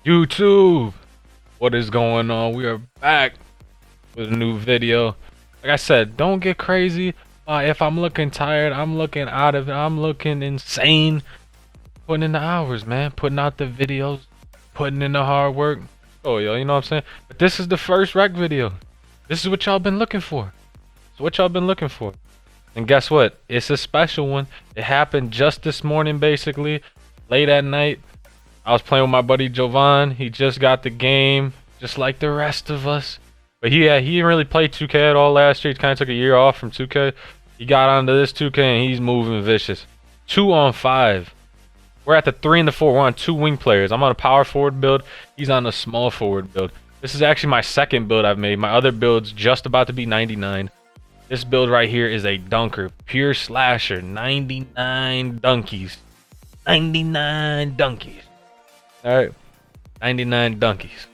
YouTube, what is going on? We are back with a new video. Like I said, don't get crazy. If I'm looking tired, I'm looking out of it, I'm looking insane. Putting in the hours, man. Putting out the videos, putting in the hard work. Oh, yo, you know what I'm saying? But this is the first rec video. This is what y'all been looking for. It's what y'all been looking for. And guess what? It's a special one. It happened just this morning, basically, late at night. I was playing with my buddy Jovan. He just got the game, just like the rest of us. But he didn't really play 2K at all last year. He kind of took a year off from 2K. He got onto this 2K and he's moving vicious. 2-on-5. We're at the 3 and the 4. We're on 2 wing players. I'm on a power forward build. He's on a small forward build. This is actually my second build I've made. My other build's just about to be 99. This build right here is a dunker. Pure slasher. 99 dunkies. 99 dunkies. Alright, 99 donkeys.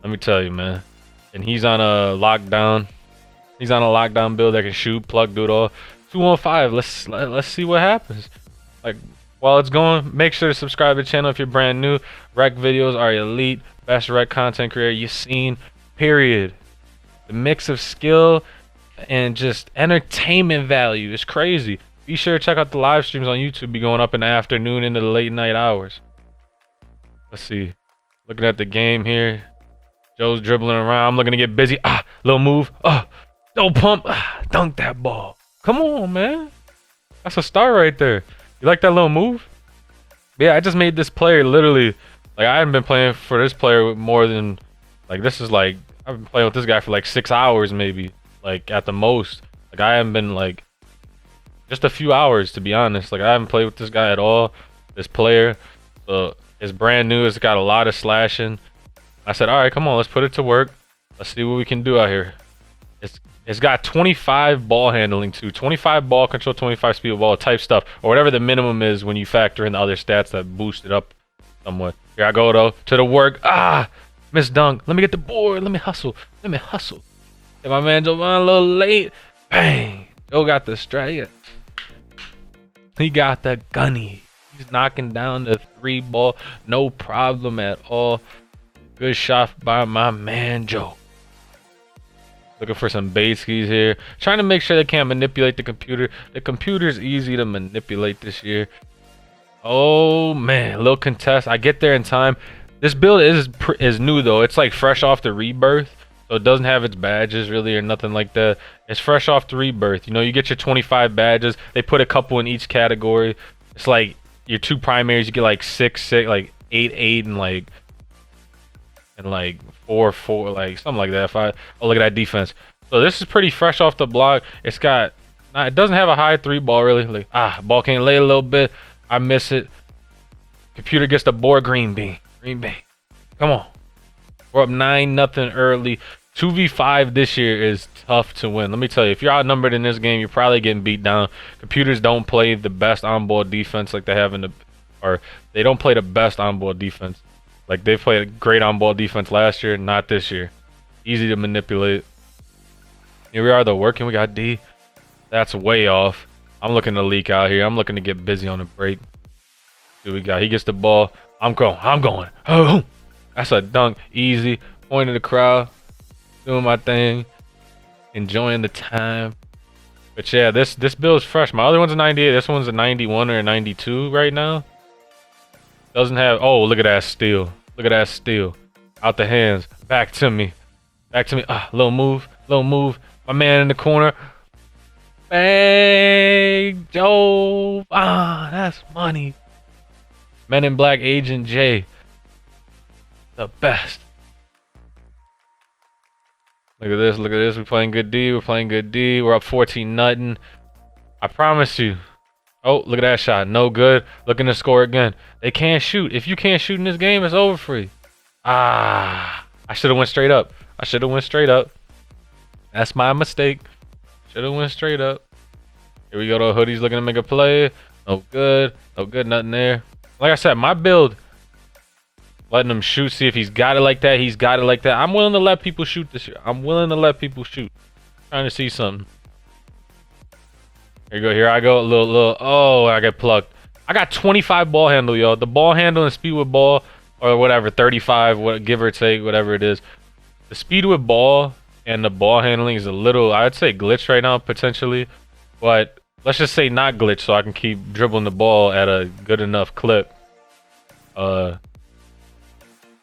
Let me tell you, man. And he's on a lockdown. He's on a lockdown build that can shoot, plug, do it all. 2-on-5. Let's see what happens. Like, while it's going, make sure to subscribe to the channel if you're brand new. Rec videos are elite. Best rec content creator you've seen. Period. The mix of skill and just entertainment value is crazy. Be sure to check out the live streams on YouTube. Be going up in the afternoon into the late night hours. Let's see. Looking at the game here. Joe's dribbling around. I'm looking to get busy. Little move. No pump. Dunk that ball. Come on, man. That's a start right there. You like that little move? Yeah, I just made this player literally. Like, I haven't been playing for this player more than. Like, this is like. I've been playing with this guy for like 6 hours, maybe. Like, at the most. Like, I haven't been like. Just a few hours, to be honest. Like, I haven't played with this guy at all. This player. So. It's brand new. It's got a lot of slashing. I said, all right, come on, let's put it to work. Let's see what we can do out here. It's got 25 ball handling too, 25 ball control, 25 speed of ball type stuff, or whatever the minimum is when you factor in the other stats that boost it up somewhat. Here I go though to the work. Miss dunk. Let me get the board. Let me hustle. Let me hustle. Hey, my man Jovan a little late. Bang. Joe got the strike. He got the gunny. He's knocking down the 3 ball, no problem at all. Good shot by my man Joe. Looking for some base skis here. Trying to make sure they can't manipulate the computer. The computer's easy to manipulate this year. Oh man, little contest. I get there in time. This build is new though. It's like fresh off the rebirth. So it doesn't have its badges really or nothing like that. It's fresh off the rebirth. You know, you get your 25 badges. They put a couple in each category. It's like your 2 primaries, you get like 6, like 8, and like 4, like something like that. Look at that defense. So this is pretty fresh off the block. It doesn't have a high 3 ball really. Like ball can't lay a little bit. I miss it. Computer gets the board. Green bean. Come on. We're up 9-0 early. 2v5 this year is tough to win. Let me tell you, if you're outnumbered in this game, you're probably getting beat down. Computers don't play the best on-ball defense like they have they don't play the best on-ball defense. Like they played a great on-ball defense last year, not this year. Easy to manipulate. Here we are though, working. We got D. That's way off. I'm looking to leak out here. I'm looking to get busy on the break. Here we got. He gets the ball. I'm going. Oh, that's a dunk. Easy. Point to the crowd. Doing my thing, enjoying the time. But yeah, this build's fresh. My other one's a 98. This one's a 91 or a 92 right now. Doesn't have. Oh, look at that steal. Look at that steal. Out the hands. Back to me. Little move. My man in the corner. Bang, Joe. That's money. Men in Black Agent J. The best. Look at this. We're playing good D. We're up 14-0. I promise you. Oh, look at that shot. No good. Looking to score again. They can't shoot. If you can't shoot in this game, it's over for you. I should have went straight up. That's my mistake. Should have went straight up. Here we go to Hoodie's looking to make a play. No good. Nothing there. Like I said, my build. Letting him shoot, see if he's got it like that. I'm willing to let people shoot this year. Trying to see something. Here you go. Here I go. A little. Oh, I get plugged. I got 25 ball handle, yo. The ball handle and speed with ball or whatever, 35, what give or take, whatever it is. The speed with ball and the ball handling is a little, I'd say, glitch right now potentially, but let's just say not glitch, so I can keep dribbling the ball at a good enough clip. Yeah.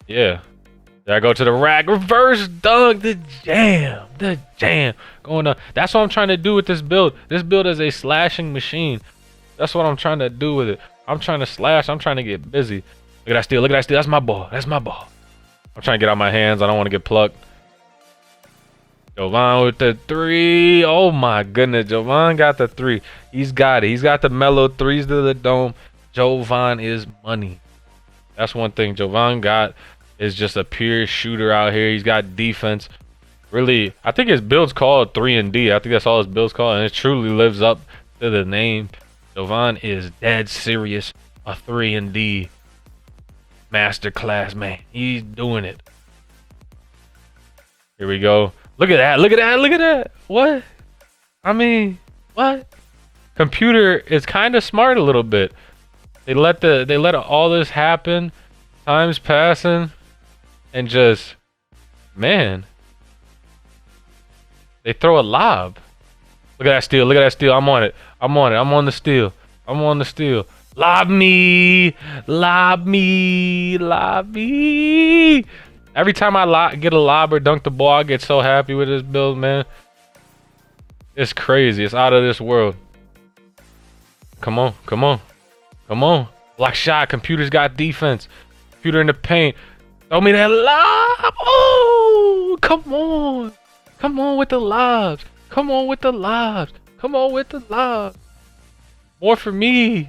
There I go to the rack, reverse dunk, the jam, going up. That's what I'm trying to do with this build. This build is a slashing machine. That's what I'm trying to do with it. I'm trying to slash. I'm trying to get busy. Look at that steal. Look at that steal. That's my ball. That's my ball. I'm trying to get out my hands. I don't want to get plucked. Jovan with the three. Oh my goodness. Jovan got the three. He's got it. He's got the mellow threes to the dome. Jovan is money. That's one thing Jovan got, is just a pure shooter out here. He's got defense. Really, I think his build's called 3 and D. I think that's all his build's called, and it truly lives up to the name. Jovan is dead serious. A 3 and D masterclass, man. He's doing it. Here we go. Look at that. Look at that. Look at that. What? I mean, what? Computer is kind of smart a little bit. They let all this happen. Time's passing, and just, man, they throw a lob. Look at that steal. Look at that steal. I'm on it. I'm on it. I'm on the steal. I'm on the steal. Lob me. Lob me. Lob me. Every time I get a lob or dunk the ball, I get so happy with this build, man. It's crazy. It's out of this world. Come on. Come on. Come on. Block shot. Computer's got defense. Computer in the paint. Throw me that lob. Oh, come on. Come on with the lobs. Come on with the lobs. Come on with the lobs. More for me.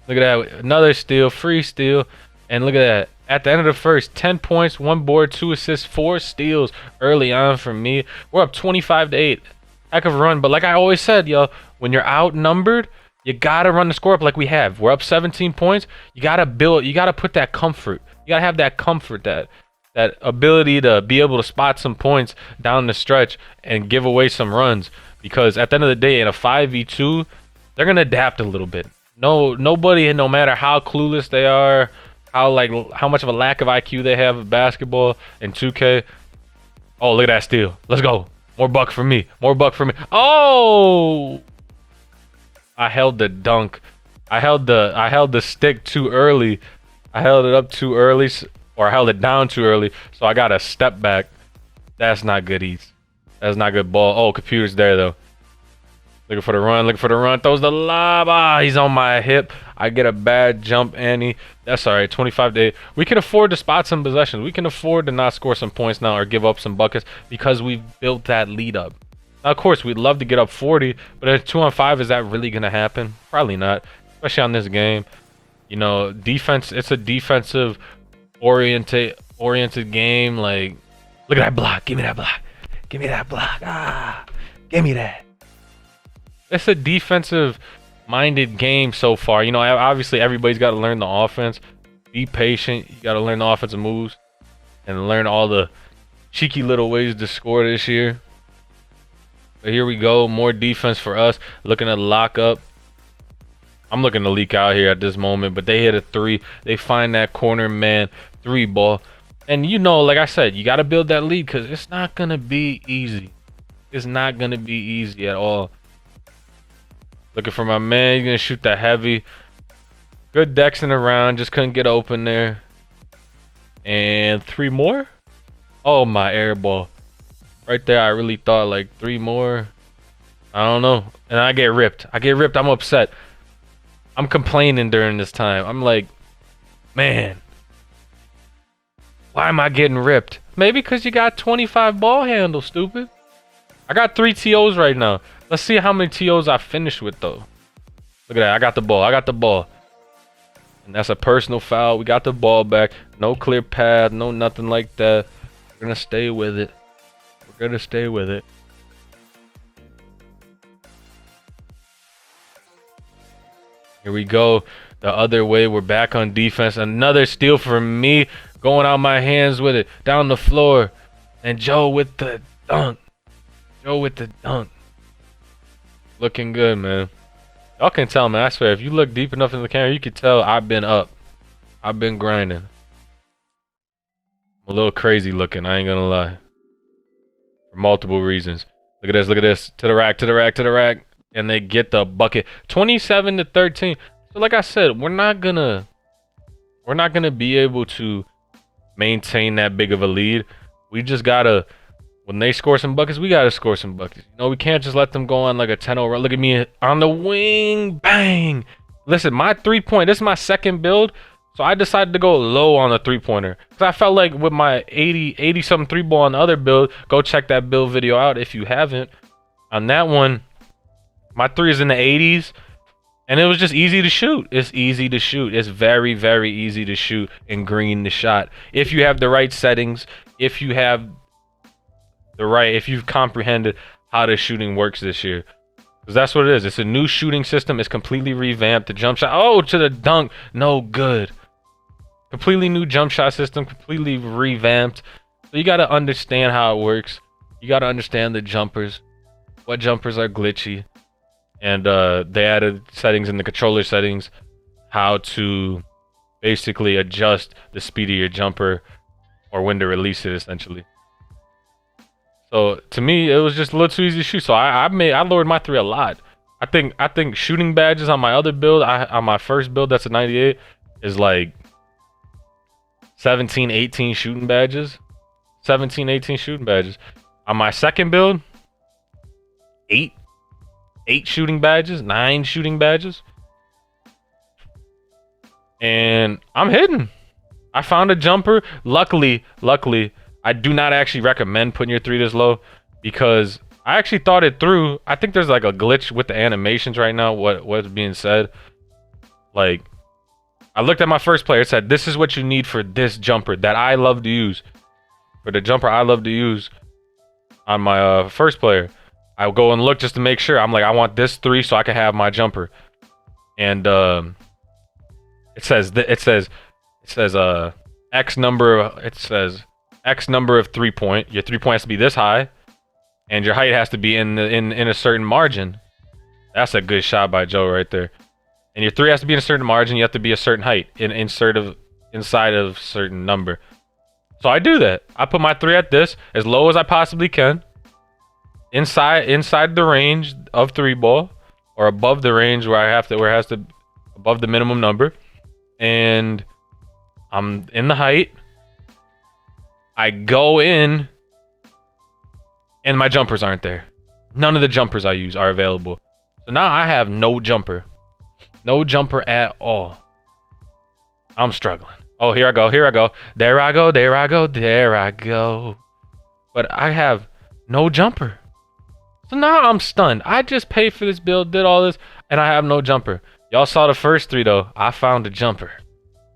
Look at that. Another steal. Free steal. And look at that. At the end of the first, 10 points, 1 board, 2 assists, 4 steals early on for me. We're up 25-8. Heck of a run. But like I always said, yo, when you're outnumbered, you gotta run the score up like we have. We're up 17 points. You gotta build. You gotta put that comfort. You gotta have that comfort, that ability to be able to spot some points down the stretch and give away some runs. Because at the end of the day, in a 5v2, they're gonna adapt a little bit. Nobody, no matter how clueless they are, how much of a lack of IQ they have of basketball in 2K. Oh, look at that steal. Let's go. More buck for me. More buck for me. Oh! I held the dunk. I held the stick too early. I held it up too early, or I held it down too early, so I got a step back. That's not good, Eats. That's not good ball. Oh, computer's there though. Looking for the run. Looking for the run. Throws the lob. Ah, he's on my hip. I get a bad jump, Annie. That's all right. 25-8. We can afford to spot some possessions. We can afford to not score some points now or give up some buckets because we've built that lead up. Now, of course, we'd love to get up 40, but at 2-on-5, is that really gonna happen? Probably not, especially on this game. You know, defense. It's a defensive oriented game. Like, look at that block. Give me that block. Give me that block. Ah, give me that. It's a defensive-minded game so far. You know, obviously everybody's got to learn the offense. Be patient. You got to learn the offensive moves and learn all the cheeky little ways to score this year. But here we go. More defense for us. Looking to lock up. I'm looking to leak out here at this moment, but they hit a 3. They find that corner man 3 ball. And you know, like I said, you got to build that lead because it's not going to be easy. It's not going to be easy at all. Looking for my man. He's going to shoot that heavy. Good dexing around. Just couldn't get open there. And 3 more. Oh, my air ball. Right there, I really thought like 3 more. I don't know. And I get ripped. I'm upset. I'm complaining during this time. I'm like, man, why am I getting ripped? Maybe because you got 25 ball handles, stupid. I got 3 TOs right now. Let's see how many TOs I finished with, though. Look at that. I got the ball. I got the ball. And that's a personal foul. We got the ball back. No clear path. No nothing like that. We're going to stay with it. We're going to stay with it. Here we go. The other way. We're back on defense. Another steal from me. Going out my hands with it. Down the floor. And Joe with the dunk. Joe with the dunk. Looking good, man. Y'all can tell, man. I swear, if you look deep enough in the camera, you can tell I've been up. I've been grinding. I'm a little crazy looking, I ain't gonna lie. For multiple reasons. Look at this, look at this. To the rack, to the rack, to the rack. And they get the bucket. 27-13. So like I said, we're not gonna be able to maintain that big of a lead. We just gotta, when they score some buckets, we gotta score some buckets. You know, we can't just let them go on like a 10-0 run. Look at me on the wing, bang. Listen, my 3-point, this is my second build, so I decided to go low on the 3-pointer. Because I felt like with my 80-something 3-ball on the other build, go check that build video out if you haven't. On that one, my 3 is in the 80s, and it was just easy to shoot. It's easy to shoot. It's very, very easy to shoot and green the shot. If you have the right settings, if you have if you've comprehended how the shooting works this year. Because that's what it is. It's a new shooting system. It's completely revamped. The jump shot, oh, to the dunk, no good. Completely new jump shot system, completely revamped. So you got to understand how it works. You got to understand the jumpers, what jumpers are glitchy. And they added settings in the controller settings, how to basically adjust the speed of your jumper or when to release it, essentially. So to me, it was just a little too easy to shoot. So I lowered my 3 a lot. I think shooting badges on my other build, on my first build, that's a 98, is like 17, 18 shooting badges. 17, 18 shooting badges. On my second build, 8 shooting badges, 9 shooting badges. And I'm hitting. I found a jumper. Luckily, I do not actually recommend putting your 3 this low because I actually thought it through. I think there's like a glitch with the animations right now, what's being said. Like, I looked at my first player, it said, this is what you need for this jumper that I love to use. For the jumper I love to use on my first player. I go and look just to make sure. I'm like, I want this 3 so I can have my jumper. And it says X number of 3-point. Your 3-point has to be this high, and your height has to be in a certain margin. That's a good shot by Joe right there. And your 3 has to be in a certain margin. You have to be a certain height inside of certain number. So I do that. I put my 3 at this as low as I possibly can, inside the range of 3-ball, or above the range where it has to above the minimum number, and I'm in the height. I go in, and my jumpers aren't there. None of the jumpers I use are available. So now I have no jumper. No jumper at all. I'm struggling. Oh, here I go. There I go. There I go. But I have no jumper. So now I'm stunned. I just paid for this build, did all this, and I have no jumper. Y'all saw the first 3, though. I found a jumper.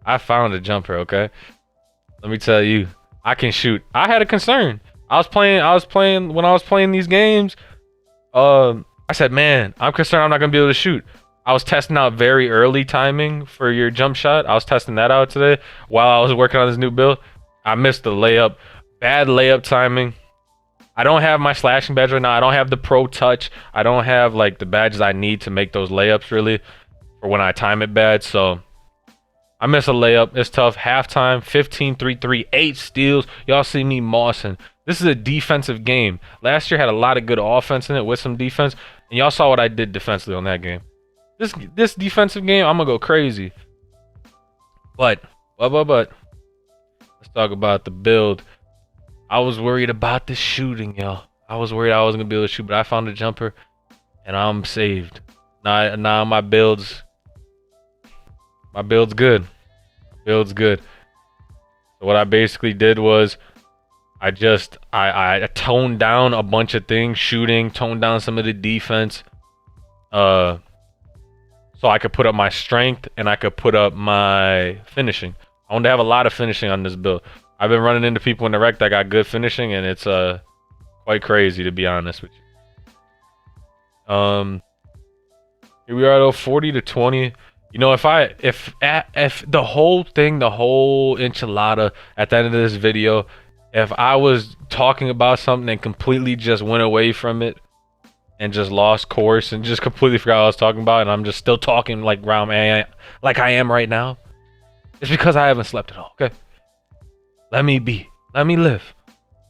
Okay? Let me tell you. I can shoot. I had a concern. When I was playing these games, I said, man, I'm concerned I'm not gonna be able to shoot. I was testing out very early timing for your jump shot. I was testing that out today while I was working on this new build. I missed the layup. Bad layup timing. I don't have my slashing badge right now. I don't have the pro touch. I don't have like the badges I need to make those layups really for when I time it bad. So I miss a layup. It's tough. Halftime, 15 3-3, 8 steals. Y'all see me mossing. This is a defensive game. Last year had a lot of good offense in it with some defense, and y'all saw what I did defensively on that game. This defensive game, I'm gonna go crazy. But let's talk about the build. I was worried about the shooting, y'all. I was worried I wasn't gonna be able to shoot, but I found a jumper, and I'm saved. Now my build's good. So what I basically did was I toned down a bunch of things, shooting, toned down some of the defense, so I could put up my strength and I could put up my finishing. I want to have a lot of finishing on this build. I've been running into people in the rec that got good finishing, and it's quite crazy, to be honest with you. Here we are though, 40-20. You know, if the whole enchilada at the end of this video, if I was talking about something and completely just went away from it and just lost course and just completely forgot what I was talking about, and I'm just still talking like I am right now, it's because I haven't slept at all. Okay, let me be. Let me live.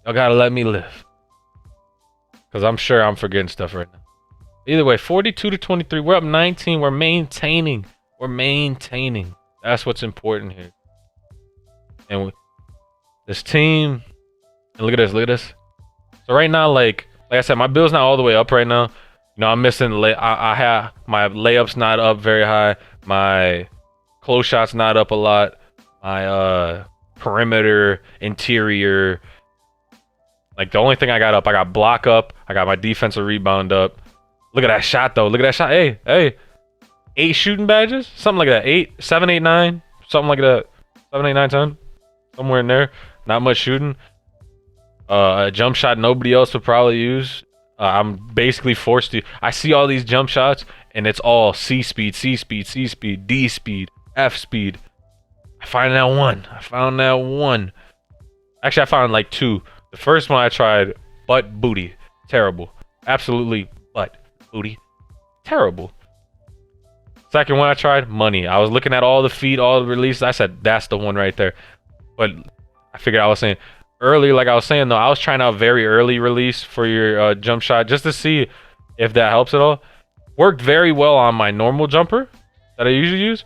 Y'all gotta let me live. Because I'm sure I'm forgetting stuff right now. Either way, 42 to 23. We're up 19. We're maintaining. We're maintaining. That's what's important here. And this team, and look at this, look at this. So right now, like I said, my bill's not all the way up right now. You know, I'm missing. I have my layups not up very high. My close shots not up a lot. My perimeter, interior. Like the only thing I got up, I got block up. I got my defensive rebound up. Look at that shot though. Look at that shot. Hey, hey. 8 shooting badges? Something like that. 8, 7, 8, 9. Something like that. 7, 8, 9, 10. Somewhere in there. Not much shooting. A jump shot nobody else would probably use. I'm basically forced to. I see all these jump shots, and it's all C speed, C speed, C speed, D speed, F speed. I found that one. I found that one. Actually, I found like 2. The first one I tried, butt booty. Terrible. Absolutely butt booty. Terrible. Second one I tried, money. I was looking at all the feet, all the releases. I said, that's the one right there. But I figured I was saying earlier, like I was saying though, I was trying out very early release for your jump shot just to see if that helps at all. Worked very well on my normal jumper that I usually use.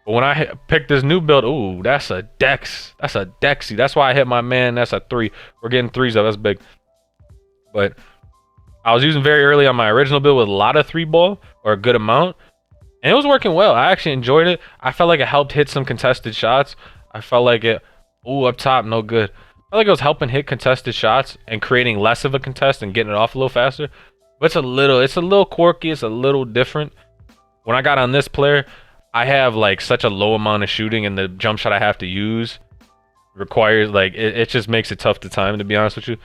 But when I picked this new build, ooh, that's a dex. That's a dexy. That's why I hit my man. That's a 3. We're getting 3s up. That's big. But I was using very early on my original build with a lot of 3-ball or a good amount. And it was working well. I actually enjoyed it. I felt like it helped hit some contested shots. I felt like it, ooh, up top, no good. I felt like it was helping hit contested shots and creating less of a contest and getting it off a little faster. But it's a little quirky. It's a little different. When I got on this player, I have like such a low amount of shooting, and the jump shot I have to use requires like it just makes it tough to time, to be honest with you.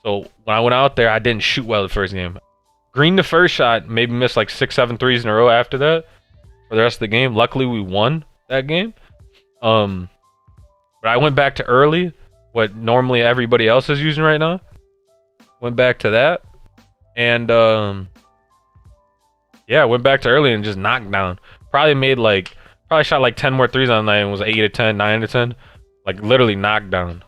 So when I went out there, I didn't shoot well the first game. Green the first shot, maybe missed like 6, 7 threes in a row after that for the rest of the game. Luckily, we won that game. But I went back to early, what normally everybody else is using right now. Went back to that, and yeah, went back to early and just knocked down. Probably shot like 10 more threes on the night and was 8 to 10, 9 to 10, like literally knocked down.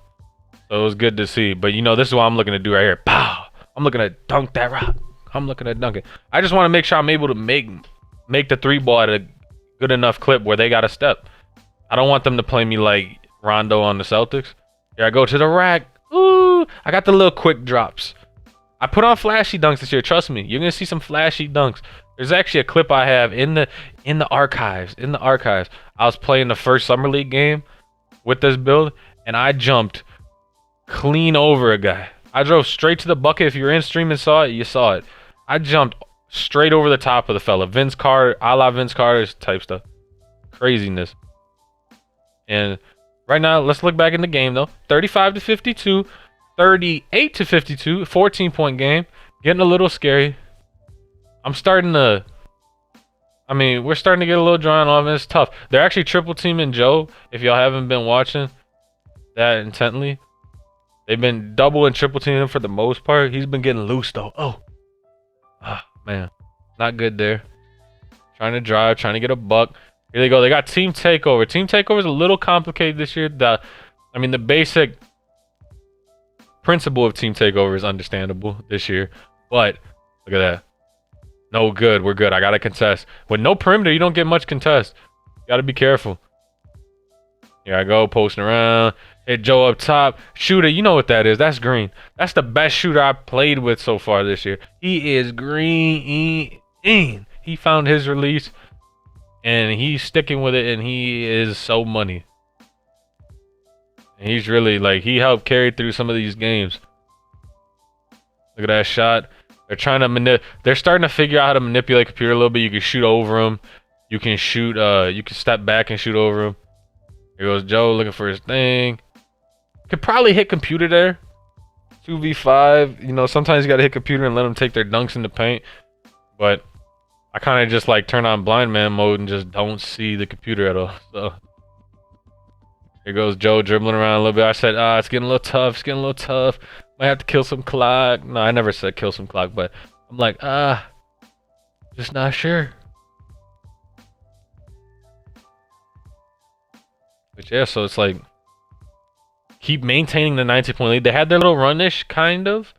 So it was good to see. But you know, this is what I'm looking to do right here. Pow! I'm looking to dunk that rock. I'm looking at dunking. I just want to make sure I'm able to make the 3-ball at a good enough clip where they got to step. I don't want them to play me like Rondo on the Celtics. Here I go to the rack. Ooh, I got the little quick drops. I put on flashy dunks this year. Trust me, you're gonna see some flashy dunks. There's actually a clip I have in the archives. In the archives, I was playing the first summer league game with this build, and I jumped clean over a guy. I drove straight to the bucket. If you're in stream and saw it, you saw it. I jumped straight over the top of the fella. Vince Carter, a la Vince Carter type stuff. Craziness. And right now, let's look back in the game though. 35 to 52, 38 to 52, 14-point game. Getting a little scary. We're starting to get a little dry on offense. It's tough. They're actually triple teaming Joe. If y'all haven't been watching that intently, they've been double and triple teaming him for the most part. He's been getting loose though. Oh man, not good there. Trying to drive, trying to get a buck. Here they go. They got team takeover. Team takeover is a little complicated this year. The basic principle of team takeover is understandable this year, but look at that. No good. We're good. I gotta contest. With no perimeter, you don't get much contest. You gotta be careful. Here I go, posting around. Hit Joe up top. Shooter, you know what that is. That's green. That's the best shooter I've played with so far this year. He is green. He found his release, and he's sticking with it, and he is so money. And he's really, like, he helped carry through some of these games. Look at that shot. They're trying to they're starting to figure out how to manipulate computer a little bit. You can shoot over him. You can shoot, you can step back and shoot over him. Here goes Joe looking for his thing. Could probably hit computer there. 2v5. You know, sometimes you gotta hit computer and let them take their dunks in the paint. But I kind of just like turn on blind man mode and just don't see the computer at all. So here goes Joe dribbling around a little bit. I said, it's getting a little tough. It's getting a little tough. Might have to kill some clock. No, I never said kill some clock, but I'm like, just not sure. But yeah, so it's like keep maintaining the 19-point lead. They had their little run-ish, kind of.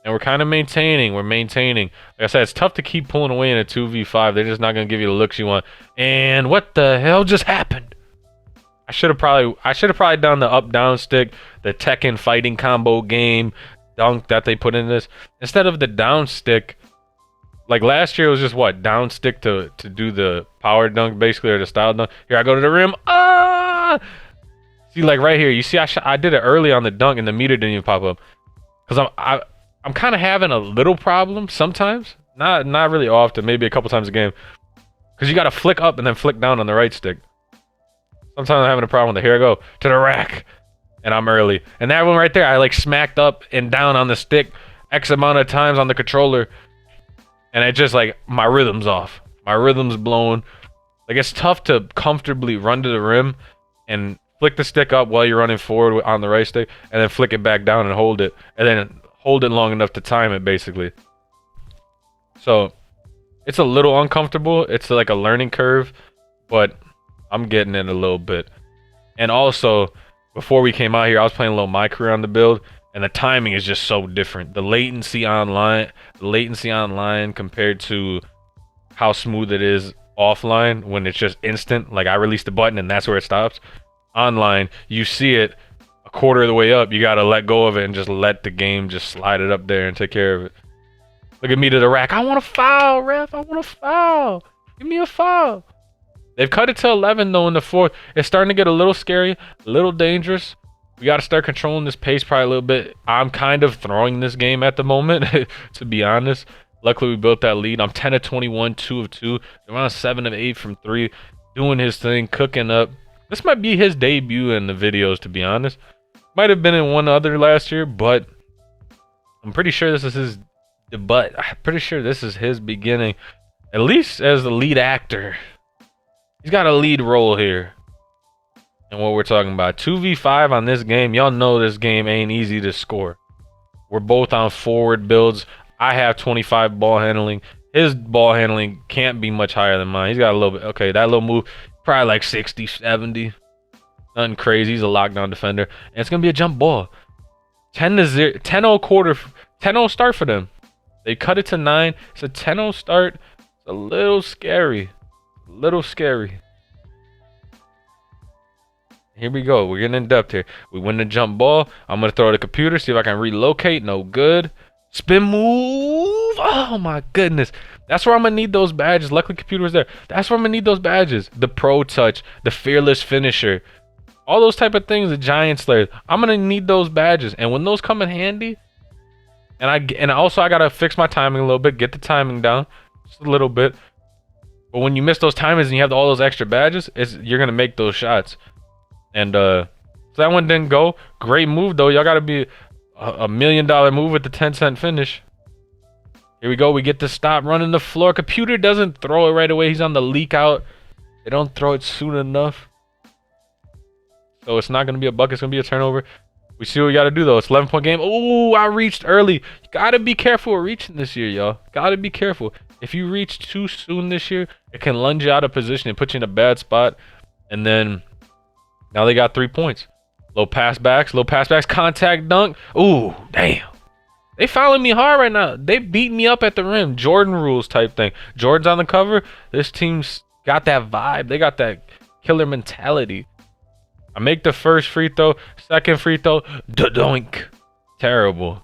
And we're kind of maintaining. We're maintaining. Like I said, it's tough to keep pulling away in a 2v5. They're just not going to give you the looks you want. And what the hell just happened? I should have probably done the up-down stick, the Tekken fighting combo game dunk that they put in this. Instead of the down stick, like last year it was just what? Down stick to do the power dunk basically, or the style dunk. Here I go to the rim. Ah! See, like right here, you see I did it early on the dunk and the meter didn't even pop up. Because I'm kind of having a little problem sometimes. Not really often, maybe a couple times a game. Because you got to flick up and then flick down on the right stick. Sometimes I'm having a problem with it. Here I go to the rack. And I'm early. And that one right there, I like smacked up and down on the stick X amount of times on the controller. And it just like, my rhythm's off. My rhythm's blown. Like it's tough to comfortably run to the rim and flick the stick up while you're running forward on the right stick. And then flick it back down and hold it. And then hold it long enough to time it basically. So it's a little uncomfortable. It's like a learning curve. But I'm getting it a little bit. And also, before we came out here, I was playing a little My Career on the build, and the timing is just so different. The latency online compared to how smooth it is offline when it's just instant. Like I release the button and that's where it stops. Online, you see it a quarter of the way up. You gotta let go of it and just let the game just slide it up there and take care of it. Look at me to the rack. I want a foul, ref. I want a foul. Give me a foul. They've cut it to 11 though in the fourth. It's starting to get a little scary, a little dangerous. We got to start controlling this pace probably a little bit. I'm kind of throwing this game at the moment, to be honest. Luckily, we built that lead. I'm 10 of 21, 2 of 2. Around 7 of 8 from 3. Doing his thing, cooking up. This might be his debut in the videos, to be honest. Might have been in one other last year, but I'm pretty sure this is his debut. I'm pretty sure this is his beginning, at least as the lead actor. He's got a lead role here. And what we're talking about. 2v5 on this game. Y'all know this game ain't easy to score. We're both on forward builds. I have 25 ball handling. His ball handling can't be much higher than mine. He's got a little bit. Okay, that little move, probably like 60, 70. Nothing crazy. He's a lockdown defender. And it's going to be a jump ball. 10-0, 10-0 quarter, 10-0 start for them. They cut it to 9. It's a 10-0 start. It's a little scary. Little scary. Here we go. We're getting in depth here. We win the jump ball. I'm going to throw the computer, see if I can relocate. No good. Spin move. Oh, my goodness. That's where I'm going to need those badges. Luckily, computer was there. That's where I'm going to need those badges. The pro touch. The fearless finisher. All those type of things. The giant slayer. I'm going to need those badges. And when those come in handy, and also I got to fix my timing a little bit. Get the timing down. Just a little bit. But when you miss those timings and you have all those extra badges, you're going to make those shots. And so that one didn't go. Great move, though. Y'all got to be a $1 million move with the 10-cent finish. Here we go. We get to stop running the floor. Computer doesn't throw it right away. He's on the leak out. They don't throw it soon enough. So it's not going to be a bucket. It's going to be a turnover. We see what we got to do, though. It's 11-point game. Oh, I reached early. You got to be careful with reaching this year, y'all. Got to be careful. If you reach too soon this year, it can lunge you out of position and put you in a bad spot. And then, now they got 3 points. Low pass backs, contact dunk. Ooh, damn. They fouling me hard right now. They beat me up at the rim. Jordan rules type thing. Jordan's on the cover. This team's got that vibe. They got that killer mentality. I make the first free throw. Second free throw. Da-doink. Terrible.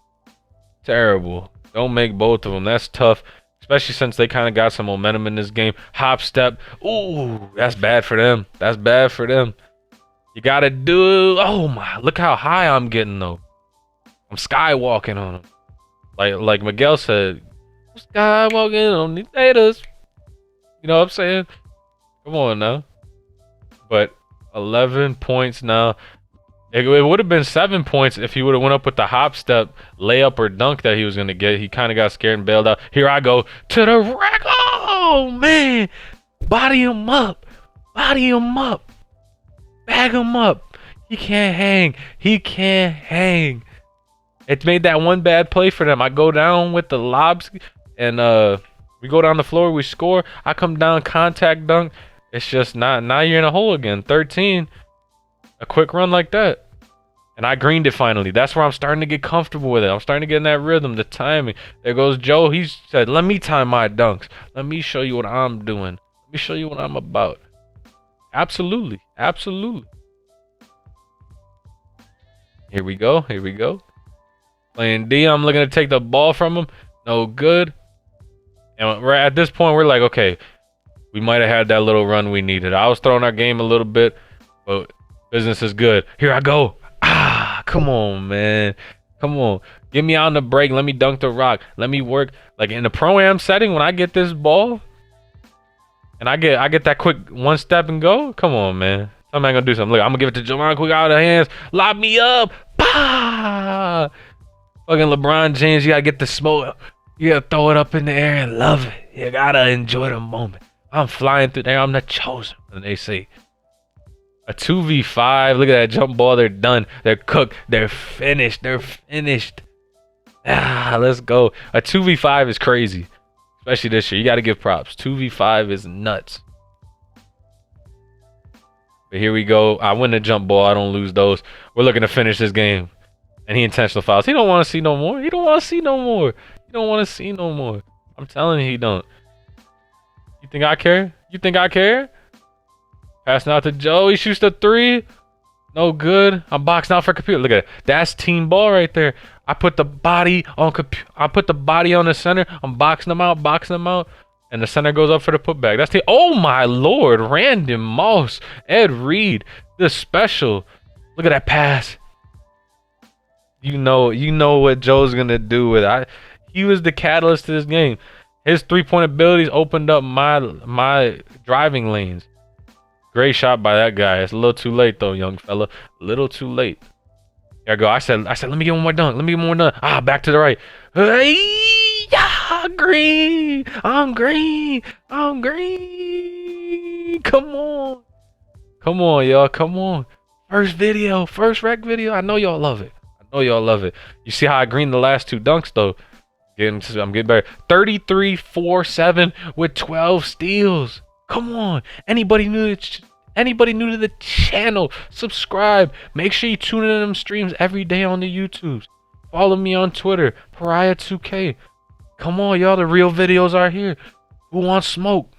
Terrible. Don't make both of them. That's tough. Especially since they kind of got some momentum in this game. Hop step. Ooh, that's bad for them. That's bad for them. You got to do... Oh, my. Look how high I'm getting, though. I'm skywalking on them. Like Miguel said, skywalking on these haters. You know what I'm saying? Come on now. But 11 points now. It would have been 7 points if he would have went up with the hop step, layup, or dunk that he was going to get. He kind of got scared and bailed out. Here I go to the rack. Oh, man. Body him up. Body him up. Bag him up. He can't hang. He can't hang. It made that one bad play for them. I go down with the lobs, and we go down the floor. We score. I come down, contact dunk. It's just not. Now you're in a hole again. 13. A quick run like that. And I greened it finally. That's where I'm starting to get comfortable with it. I'm starting to get in that rhythm, the timing. There goes Joe. He said, let me time my dunks. Let me show you what I'm doing. Let me show you what I'm about. Absolutely. Absolutely. Here we go. Here we go. Playing D. I'm looking to take the ball from him. No good. And right at this point, we're like, okay, we might have had that little run we needed. I was throwing our game a little bit, but business is good. Here I go. Ah, come on, man. Come on. Get me on the break. Let me dunk the rock. Let me work. Like in the pro-am setting, when I get this ball and I get that quick one step and go, come on, man. Somebody gonna do something. Look, I'm gonna give it to Javon quick out of the hands. Lob me up. Bah! Fucking LeBron James, you gotta get the smoke. You gotta throw it up in the air and love it. You gotta enjoy the moment. I'm flying through there. I'm the chosen. And they say, a 2v5. Look at that jump ball. They're done. They're cooked. They're finished. They're finished. Ah, let's go. A 2v5 is crazy. Especially this year. You got to give props. 2v5 is nuts. But here we go. I win the jump ball. I don't lose those. We're looking to finish this game. And he intentional fouls. He don't want to see no more. He don't want to see no more. He don't want to see no more. I'm telling you, he don't. You think I care? You think I care? Passing out to Joe. He shoots the three. No good. I'm boxing out for computer. Look at it. That's team ball right there. I put the body on the center. I'm boxing them out, and the center goes up for the putback. That's the. Oh my lord, Random Moss, Ed Reed, the special. Look at that pass. You know what Joe's gonna do with it. He was the catalyst to this game. His 3-point abilities opened up my driving lanes. Great shot by that guy. It's a little too late though, young fella. A little too late. There I go. I said, let me get one more dunk. Let me get one more dunk. Ah, back to the right. Hey, yeah, green. I'm green. I'm green. Come on. Come on, y'all. Come on. First video. First rec video. I know y'all love it. I know y'all love it. You see how I greened the last two dunks though? I'm getting better. 33, 4, 7 with 12 steals. Come on. Anybody new to the channel, subscribe. Make sure you tune in to them streams every day on the YouTubes. Follow me on Twitter, Pariah2K. Come on, y'all. The real videos are here. Who wants smoke?